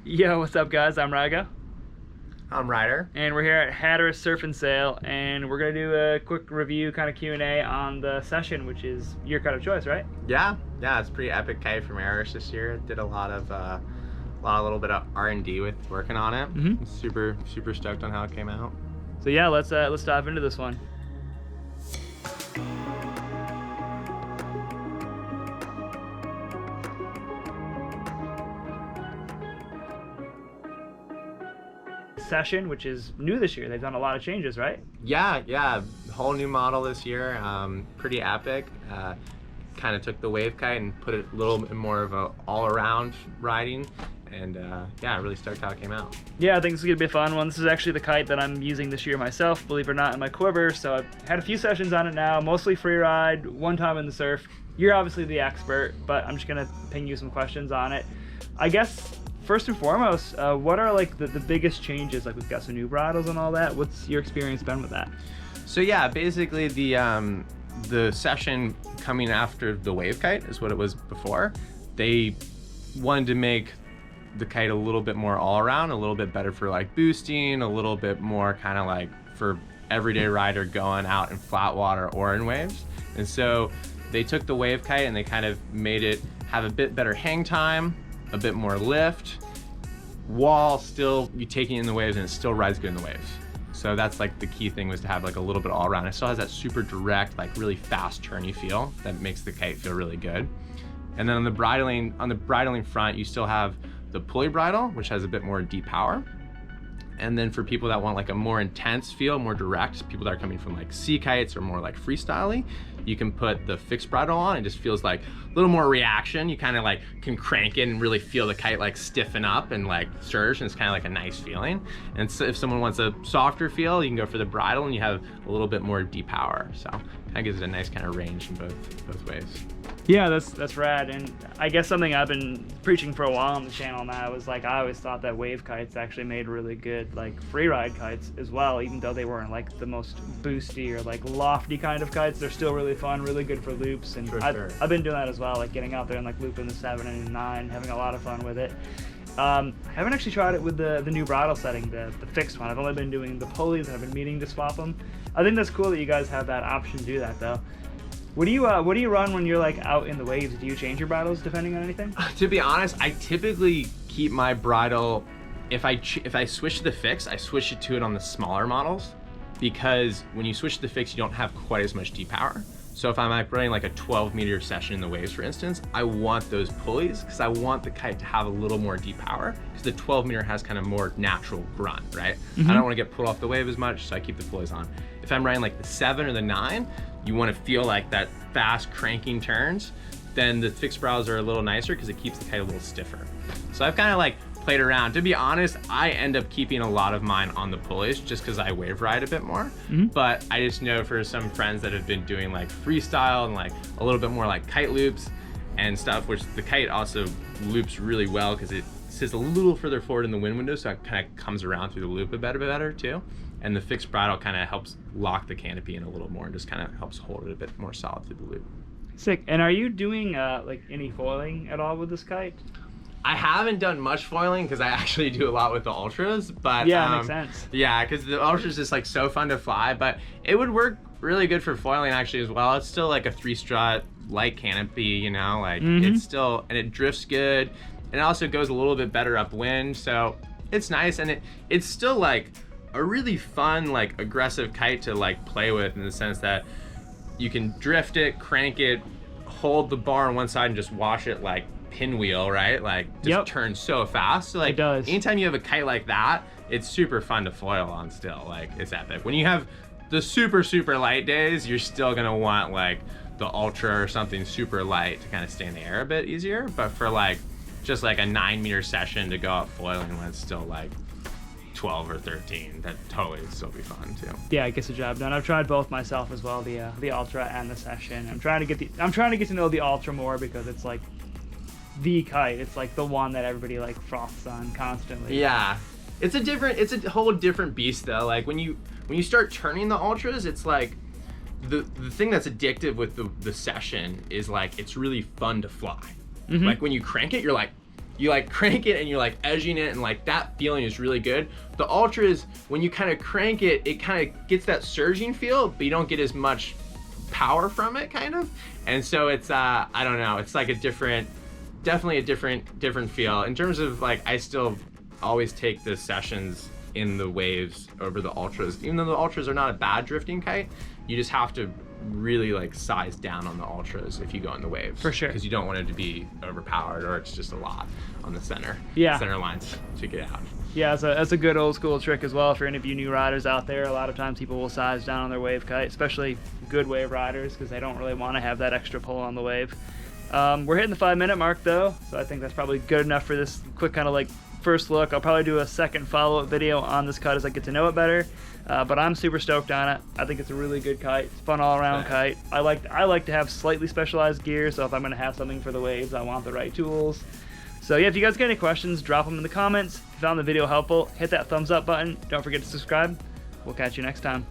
Yo, what's up guys? I'm Raga. I'm Ryder. And we're here at Hatteras Surf and Sail, and we're gonna do a quick review, kind of Q&A on the session, which is your kite of choice, right? Yeah, it's a pretty epic kite from Airush this year. Did a little bit of R&D with working on it. Super stoked on how it came out. So yeah, let's dive into this one. Session, which is new this year. They've done a lot of changes, right? Yeah, whole new model this year. Pretty epic. Kind of took the wave kite and put it a little bit more of a all-around riding, and yeah, really stoked how it came out. Yeah, I think this is gonna be a fun one. This is actually the kite that I'm using this year myself, believe it or not, in my quiver. So I've had a few sessions on it now, mostly free ride, one time in the surf. You're obviously the expert, but I'm just gonna ping you some questions on it. I guess first and foremost, what are like the biggest changes? Like, we've got some new bridles and all that. What's your experience been with that? So yeah, basically the session coming after the wave kite is what it was before. They wanted to make the kite a little bit more all around, a little bit better for like boosting, a little bit more kind of like for everyday rider going out in flat water or in waves. And so they took the wave kite and they kind of made it have a bit better hang time, a bit more lift, while still you taking in the waves, and it still rides good in the waves. So that's like the key thing, was to have like a little bit all around. It still has that super direct, like really fast turny feel that makes the kite feel really good. And then on the bridling front, you still have the pulley bridle, which has a bit more deep power. And then for people that want like a more intense feel, more direct, people that are coming from like sea kites or more like freestyle-y, you can put the fixed bridle on. It just feels like a little more reaction. You kind of like can crank it and really feel the kite like stiffen up and like surge, and it's kind of like a nice feeling. And so if someone wants a softer feel, you can go for the bridle and you have a little bit more deep power. So kind of gives it a nice kind of range in both ways. Yeah, that's rad. And I guess something I've been preaching for a while on the channel now is like, I always thought that wave kites actually made really good like free ride kites as well, even though they weren't like the most boosty or like lofty kind of kites. They're still really fun, really good for loops, and I've been doing that as well, like getting out there and like looping the 7 and 9, having a lot of fun with it. I haven't actually tried it with the new bridle setting, the fixed one. I've only been doing the pulleys, and I've been meaning to swap them. I think that's cool that you guys have that option to do that though. What do you run when you're like out in the waves? Do you change your bridles depending on anything? To be honest, I typically keep my bridle, if I switch to the fixed, I switch it to it on the smaller models, because when you switch to the fixed, you don't have quite as much deep power. So if I'm like running like a 12-meter session in the waves, for instance, I want those pulleys because I want the kite to have a little more deep power, because the 12-meter has kind of more natural grunt, right? I don't want to get pulled off the wave as much, so I keep the pulleys on. If I'm riding like the 7 or the 9, you want to feel like that fast cranking turns, then the fixed bridles are a little nicer because it keeps the kite a little stiffer. So I've kind of like played around. To be honest, I end up keeping a lot of mine on the pulleys just because I wave ride a bit more. But I just know for some friends that have been doing like freestyle and like a little bit more like kite loops and stuff, which the kite also loops really well because it sits a little further forward in the wind window, so it kind of comes around through the loop a bit better too. And the fixed bridle kind of helps lock the canopy in a little more and just kind of helps hold it a bit more solid through the loop. Sick. And are you doing like any foiling at all with this kite? I haven't done much foiling because I actually do a lot with the ultras, but yeah, makes sense. Yeah, because the ultras is just like so fun to fly, but it would work really good for foiling actually as well. It's still like a 3-strut light canopy, you know, like it's still, and it drifts good, and it also goes a little bit better upwind, so it's nice, and it's still like a really fun, like aggressive kite to like play with, in the sense that you can drift it, crank it, hold the bar on one side and just wash it like pinwheel, right? Like just turns so fast. So like it does. Anytime you have a kite like that, it's super fun to foil on still. Like it's epic. When you have the super light days, you're still gonna want like the ultra or something super light to kind of stay in the air a bit easier. But for like just like a 9-meter session to go out foiling when it's still like 12 or 13, that totally would still be fun too. Yeah, it gets the job done. I've tried both myself as well, the ultra and the session. I'm trying to get to know the ultra more, because it's like the kite. It's like the one that everybody like froths on constantly. Yeah, it's a whole different beast though. Like when you start turning the ultras, it's like the thing that's addictive with the session is like it's really fun to fly. Like when you crank it, you're like, you like crank it and you're like edging it, and like that feeling is really good. The Ultras, when you kind of crank it, it kind of gets that surging feel, but you don't get as much power from it, kind of. And so it's I don't know, it's like a different, definitely a different feel. In terms of like, I still always take the sessions in the waves over the Ultras, even though the Ultras are not a bad drifting kite. You just have to really like size down on the Ultras if you go in the waves, For sure. because you don't want it to be overpowered, or it's just a lot on the center lines to get out. Yeah, that's a good old school trick as well for any of you new riders out there. A lot of times people will size down on their wave kite, especially good wave riders, because they don't really want to have that extra pull on the wave. We're hitting the 5-minute mark though, so I think that's probably good enough for this quick kind of like first look. I'll probably do a second follow-up video on this kite as I get to know it better, but I'm super stoked on it. I think it's a really good kite. It's a fun all-around kite. I like to have slightly specialized gear, so if I'm going to have something for the waves, I want the right tools. So yeah, if you guys got any questions, drop them in the comments. If you found the video helpful, hit that thumbs up button. Don't forget to subscribe. We'll catch you next time.